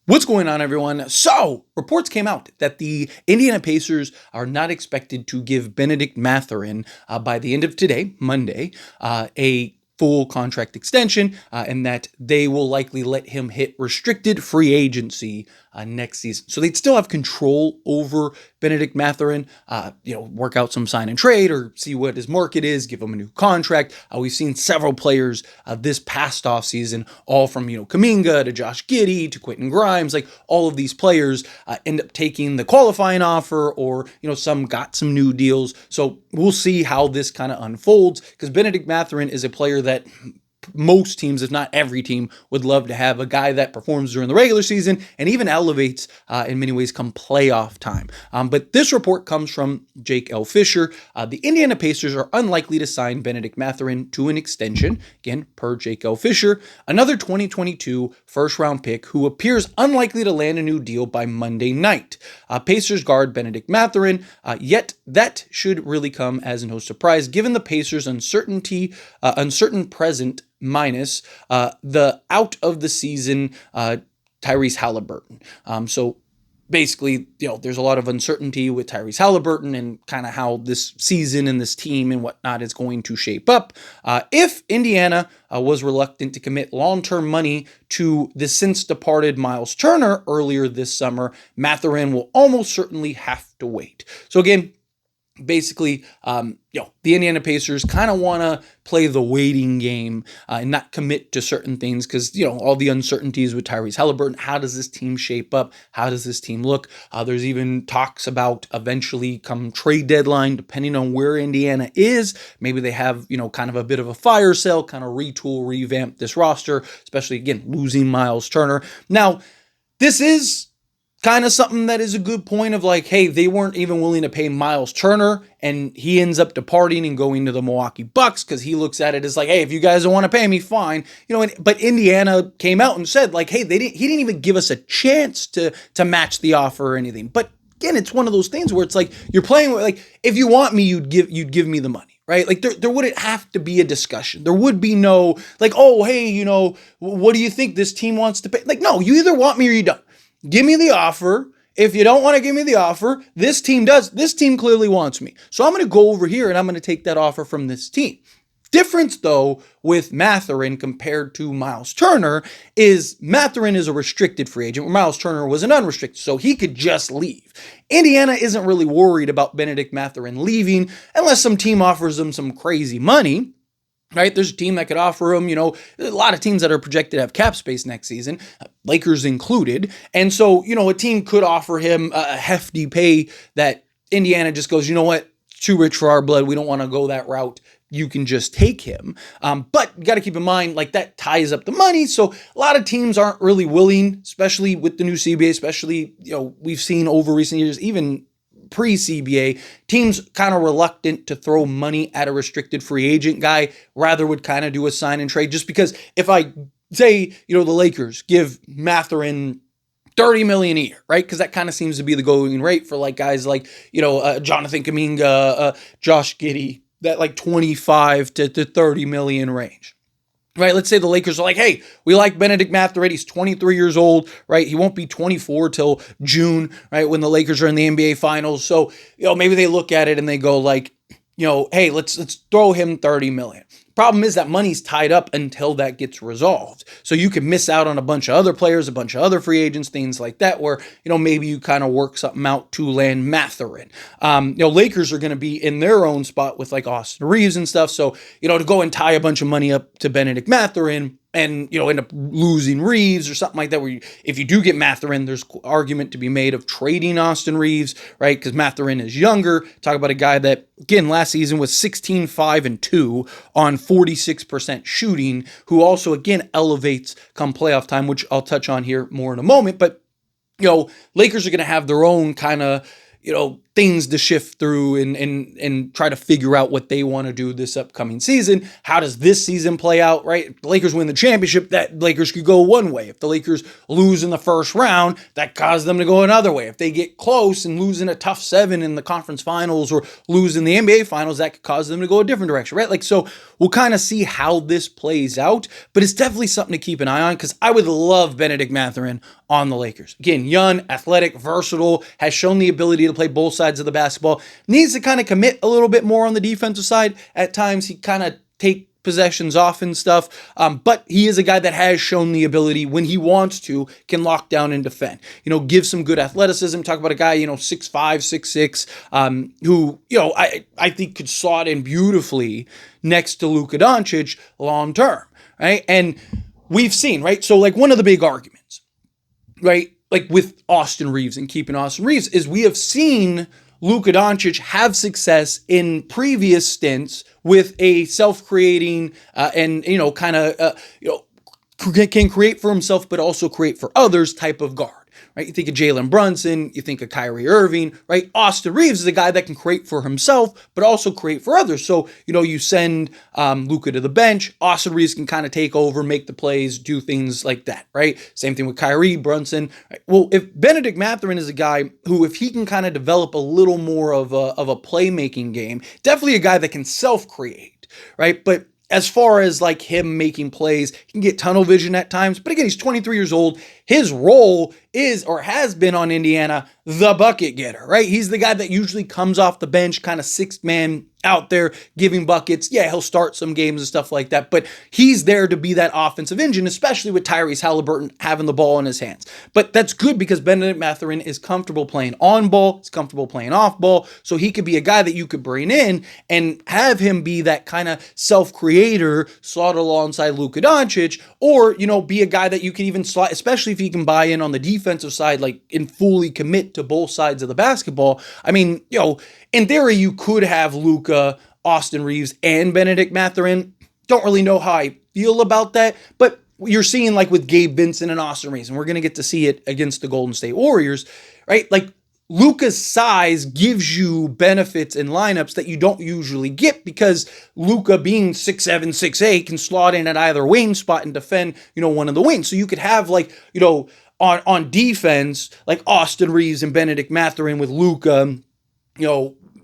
What's going on, everyone? So, reports came out that the Indiana Pacers are not expected to give Bennedict Mathurin by the end of today, Monday, a full contract extension, and that they will likely let him hit restricted free agency next season. So they'd still have control over Bennedict Mathurin, work out some sign and trade or see what his market is, give him a new contract. We've seen several players this past offseason, all from, Kuminga to Josh Giddey to Quentin Grimes, like all of these players end up taking the qualifying offer or, some got some new deals. So we'll see how this kind of unfolds because Bennedict Mathurin is a player that most teams, if not every team, would love to have a guy that performs during the regular season and even elevates in many ways come playoff time. But this report comes from Jake L. Fisher. The Indiana Pacers are unlikely to sign Bennedict Mathurin to an extension. Again, per Jake L. Fisher, another 2022 first-round pick who appears unlikely to land a new deal by Monday night. Pacers guard Bennedict Mathurin, yet that should really come as no surprise given the Pacers' uncertain present minus the out of the season Tyrese Halliburton. So basically, there's a lot of uncertainty with Tyrese Halliburton and kind of how this season and this team and whatnot is going to shape up. If Indiana was reluctant to commit long-term money to the since departed Miles Turner earlier this summer, Mathurin will almost certainly have to wait. So again, basically, the Indiana Pacers kind of want to play the waiting game and not commit to certain things because, all the uncertainties with Tyrese Halliburton. How does this team shape up? How does this team look? There's even talks about eventually come trade deadline, depending on where Indiana is. Maybe they have, kind of a bit of a fire sale, kind of retool, revamp this roster, especially, again, losing Miles Turner. Now, this is kind of something that is a good point of like, hey, they weren't even willing to pay Miles Turner and he ends up departing and going to the Milwaukee Bucks because he looks at it as like, hey, if you guys don't want to pay me, fine. But Indiana came out and said like, hey, he didn't even give us a chance to match the offer or anything. But again, it's one of those things where it's like you're playing with like, if you want me, you'd give me the money. Right? Like there wouldn't have to be a discussion. There would be no like, oh, hey, what do you think this team wants to pay? Like, no, you either want me or you don't. Give me the offer. If you don't want to give me the offer, this team does. This team clearly wants me. So I'm going to go over here and I'm going to take that offer from this team. Difference, though, with Mathurin compared to Miles Turner is Mathurin is a restricted free agent, where Miles Turner was an unrestricted, so he could just leave. Indiana isn't really worried about Bennedict Mathurin leaving unless some team offers them some crazy money. Right? There's a team that could offer him, a lot of teams that are projected to have cap space next season, Lakers included. And so, a team could offer him a hefty pay that Indiana just goes, you know what? It's too rich for our blood. We don't want to go that route. You can just take him. But you got to keep in mind, like that ties up the money. So a lot of teams aren't really willing, especially with the new CBA, especially, we've seen over recent years, even pre-CBA, teams kind of reluctant to throw money at a restricted free agent guy, rather would kind of do a sign and trade just because if I say, the Lakers give Mathurin $30 million a year, right? Because that kind of seems to be the going rate for like guys like, Jonathan Kuminga, Josh Giddey, that like 25 to 30 million range. Right, let's say the Lakers are like, hey, we like Bennedict Mathurin. He's 23 years old, right? He won't be 24 till June, right, when the Lakers are in the NBA Finals. So, maybe they look at it and they go like, hey, let's throw him $30 million. Problem is that money's tied up until that gets resolved. So you could miss out on a bunch of other players, a bunch of other free agents, things like that, where, maybe you kind of work something out to land Mathurin. Lakers are going to be in their own spot with like Austin Reeves and stuff. So, to go and tie a bunch of money up to Bennedict Mathurin and, end up losing Reeves or something like that, where if you do get Mathurin, there's argument to be made of trading Austin Reeves, right? Because Mathurin is younger. Talk about a guy that, again, last season was 16-5-2 on 46% shooting, who also, again, elevates come playoff time, which I'll touch on here more in a moment. But, Lakers are going to have their own kind of, things to shift through and try to figure out what they want to do this upcoming season. How does this season play out, right? If the Lakers win the championship, that Lakers could go one way. If the Lakers lose in the first round, that caused them to go another way. If they get close and lose in a tough 7 in the conference finals or lose in the NBA finals, that could cause them to go a different direction, right? Like, so we'll kind of see how this plays out, but it's definitely something to keep an eye on because I would love Bennedict Mathurin on the Lakers. Again, young, athletic, versatile, has shown the ability to play both sides of the basketball. Needs to kind of commit a little bit more on the defensive side. At times, he kind of take possessions off and stuff, but he is a guy that has shown the ability when he wants to, can lock down and defend. Give some good athleticism. Talk about a guy, 6'5", 6'6", who, I think could slot in beautifully next to Luka Doncic long term, right? And we've seen, right? So, like, one of the big arguments, right, like with Austin Reeves and keeping Austin Reeves, is we have seen Luka Doncic have success in previous stints with a self-creating and can create for himself but also create for others type of guard. Right? You think of Jalen Brunson, you think of Kyrie Irving, right? Austin Reeves is a guy that can create for himself, but also create for others. So, you send Luka to the bench, Austin Reeves can kind of take over, make the plays, do things like that, right? Same thing with Kyrie, Brunson. Right? Well, if Bennedict Mathurin is a guy who, if he can kind of develop a little more of a playmaking game, definitely a guy that can self-create, right? But as far as like him making plays, he can get tunnel vision at times. But again, he's 23 years old. His role is or has been on Indiana the bucket getter, right? He's the guy that usually comes off the bench, kind of sixth man out there giving buckets. Yeah, he'll start some games and stuff like that, but he's there to be that offensive engine, especially with Tyrese Halliburton having the ball in his hands. But that's good because Bennedict Mathurin is comfortable playing on ball, he's comfortable playing off ball, so he could be a guy that you could bring in and have him be that kind of self-creator, slot alongside Luka Doncic, or, be a guy that you can even slot, especially if he can buy in on the defensive side, like, and fully commit to both sides of the basketball. I mean, in theory, you could have Luka, Austin Reeves, and Bennedict Mathurin. Don't really know how I feel about that, but you're seeing, like, with Gabe Vincent and Austin Reeves, and we're going to get to see it against the Golden State Warriors, right? Like, Luka's size gives you benefits in lineups that you don't usually get because Luka, being 6'7", 6'8", can slot in at either wing spot and defend, one of the wings. So you could have, like, on defense, like Austin Reeves and Bennedict Mathurin with Luka,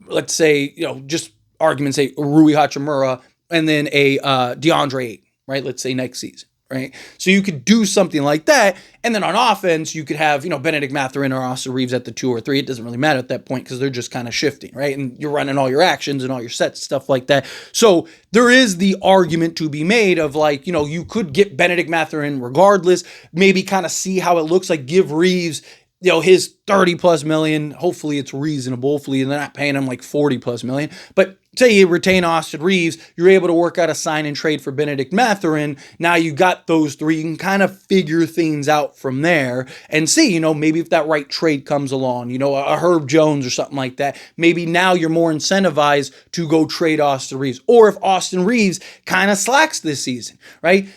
let's say, just argument, say Rui Hachimura, and then a DeAndre Ayton, right? Let's say next season, right? So you could do something like that. And then on offense, you could have, Bennedict Mathurin or Austin Reeves at the 2 or 3. It doesn't really matter at that point because they're just kind of shifting, right? And you're running all your actions and all your sets, stuff like that. So there is the argument to be made of, like, you could get Bennedict Mathurin regardless, maybe kind of see how it looks like, give Reeves, his 30 plus million. Hopefully it's reasonable. Hopefully they're not paying him like 40 plus million. But say you retain Austin Reeves, you're able to work out a sign and trade for Bennedict Mathurin. Now you got those three. You can kind of figure things out from there and see, maybe if that right trade comes along, a Herb Jones or something like that. Maybe now you're more incentivized to go trade Austin Reeves. Or if Austin Reeves kind of slacks this season, right?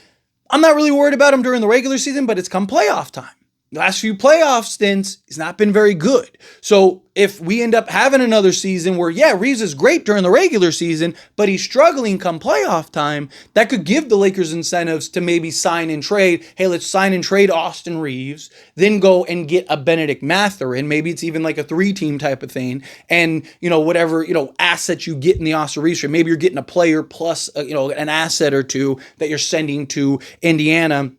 I'm not really worried about him during the regular season, but it's come playoff time. Last few playoff stints, he's not been very good. So if we end up having another season where, Reeves is great during the regular season, but he's struggling come playoff time, that could give the Lakers incentives to maybe sign and trade. Hey, let's sign and trade Austin Reeves, then go and get a Bennedict Mathurin. Maybe it's even like a 3-team type of thing. And, whatever, assets you get in the Austin Reeves trade, maybe you're getting a player plus, an asset or two that you're sending to Indiana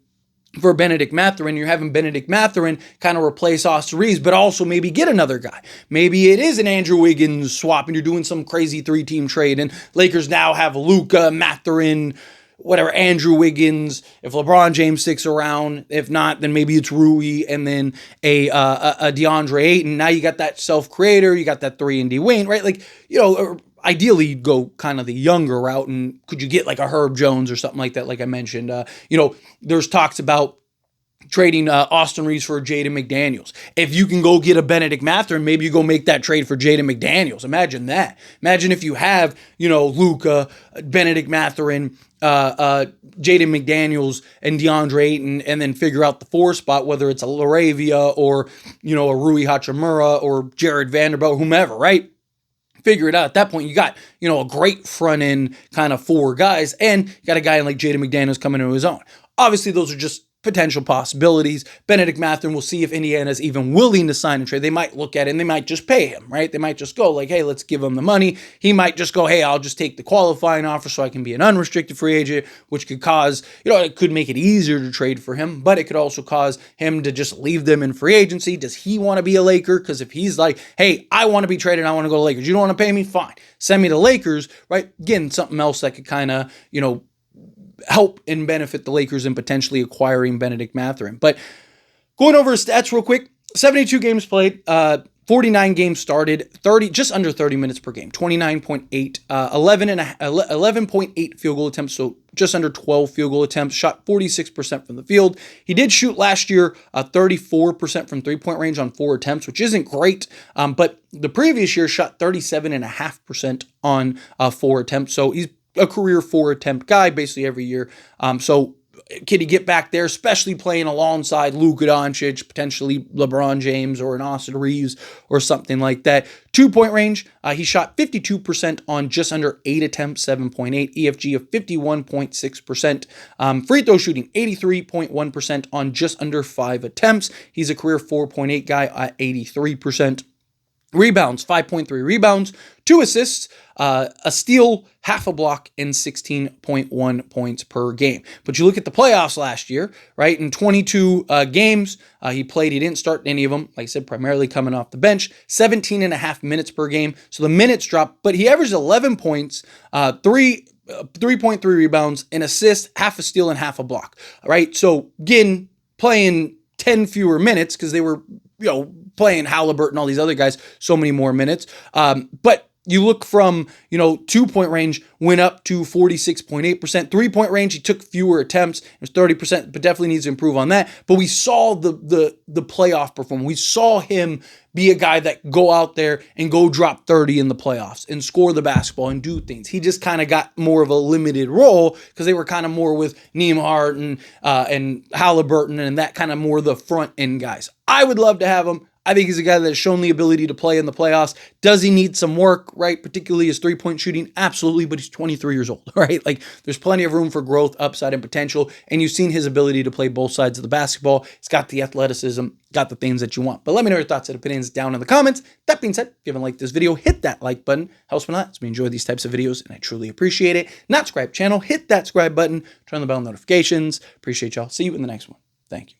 for Bennedict Mathurin. You're having Bennedict Mathurin kind of replace Austin Reeves, but also maybe get another guy. Maybe it is an Andrew Wiggins swap and you're doing some crazy 3-team trade and Lakers now have Luka, Mathurin, whatever, Andrew Wiggins, if LeBron James sticks around. If not, then maybe it's Rui and then a DeAndre Ayton. Now you got that self-creator, you got that 3-and-D wing, right? Like, ideally, you'd go kind of the younger route, and could you get like a Herb Jones or something like that, like I mentioned? There's talks about trading Austin Reeves for Jaden McDaniels. If you can go get a Bennedict Mathurin, maybe you go make that trade for Jaden McDaniels. Imagine that. Imagine if you have, Luka, Bennedict Mathurin, Jaden McDaniels, and DeAndre Ayton, and then figure out the 4 spot, whether it's a Laravia or, a Rui Hachimura or Jared Vanderbilt, whomever, right? Figure it out. At that point, you got, a great front end kind of 4 guys, and you got a guy like Jaden McDaniels coming into his own. Obviously, those are just potential possibilities. Bennedict Mathurin, will see if Indiana's even willing to sign and trade. They might look at it and they might just pay him, right? They might just go like, hey, let's give him the money. He might just go, hey, I'll just take the qualifying offer so I can be an unrestricted free agent, which could cause, it could make it easier to trade for him, but it could also cause him to just leave them in free agency. Does he want to be a Laker? Because if he's like, hey, I want to be traded, I want to go to Lakers. You don't want to pay me? Fine. Send me to Lakers, right? Again, something else that could kind of, help and benefit the Lakers in potentially acquiring Bennedict Mathurin. But going over his stats real quick, 72 games played, 49 games started, just under 30 minutes per game, 29.8, 11.8 field goal attempts, so just under 12 field goal attempts, shot 46% from the field. He did shoot last year 34% from three-point range on 4 attempts, which isn't great, but the previous year shot 37.5% on 4 attempts, so he's a career 4 attempt guy basically every year. So can he get back there, especially playing alongside Luka Doncic, potentially LeBron James or an Austin Reeves or something like that? 2-point range, he shot 52% on just under 8 attempts, 7.8, EFG of 51.6%. Free throw shooting, 83.1% on just under 5 attempts. He's a career 4.8 guy at 83%. Rebounds, 5.3 rebounds, 2 assists, a steal, half a block, and 16.1 points per game. But you look at the playoffs last year, right? In 22 games he played, he didn't start any of them, like I said, primarily coming off the bench, 17 and a half minutes per game. So the minutes dropped, but he averaged 11 points, 3.3 rebounds, an assist, half a steal, and half a block, right? So again, playing 10 fewer minutes because they were, playing Halliburton, all these other guys, so many more minutes. But you look from, 2-point range, went up to 46.8%. 3-point range, he took fewer attempts. It was 30%, but definitely needs to improve on that. But we saw the playoff performance. We saw him be a guy that go out there and go drop 30 in the playoffs and score the basketball and do things. He just kind of got more of a limited role because they were kind of more with Nembhard and Halliburton and that kind of more the front end guys. I would love to have him. I think he's a guy that has shown the ability to play in the playoffs. Does he need some work, right? Particularly his 3-point shooting? Absolutely, but he's 23 years old, right? Like, there's plenty of room for growth, upside, and potential, and you've seen his ability to play both sides of the basketball. He's got the athleticism, got the things that you want. But let me know your thoughts and opinions down in the comments. That being said, if you haven't liked this video, hit that like button. Helps me a lot. It's me enjoy these types of videos, and I truly appreciate it. Not subscribe channel, hit that subscribe button, turn on the bell notifications. Appreciate y'all. See you in the next one. Thank you.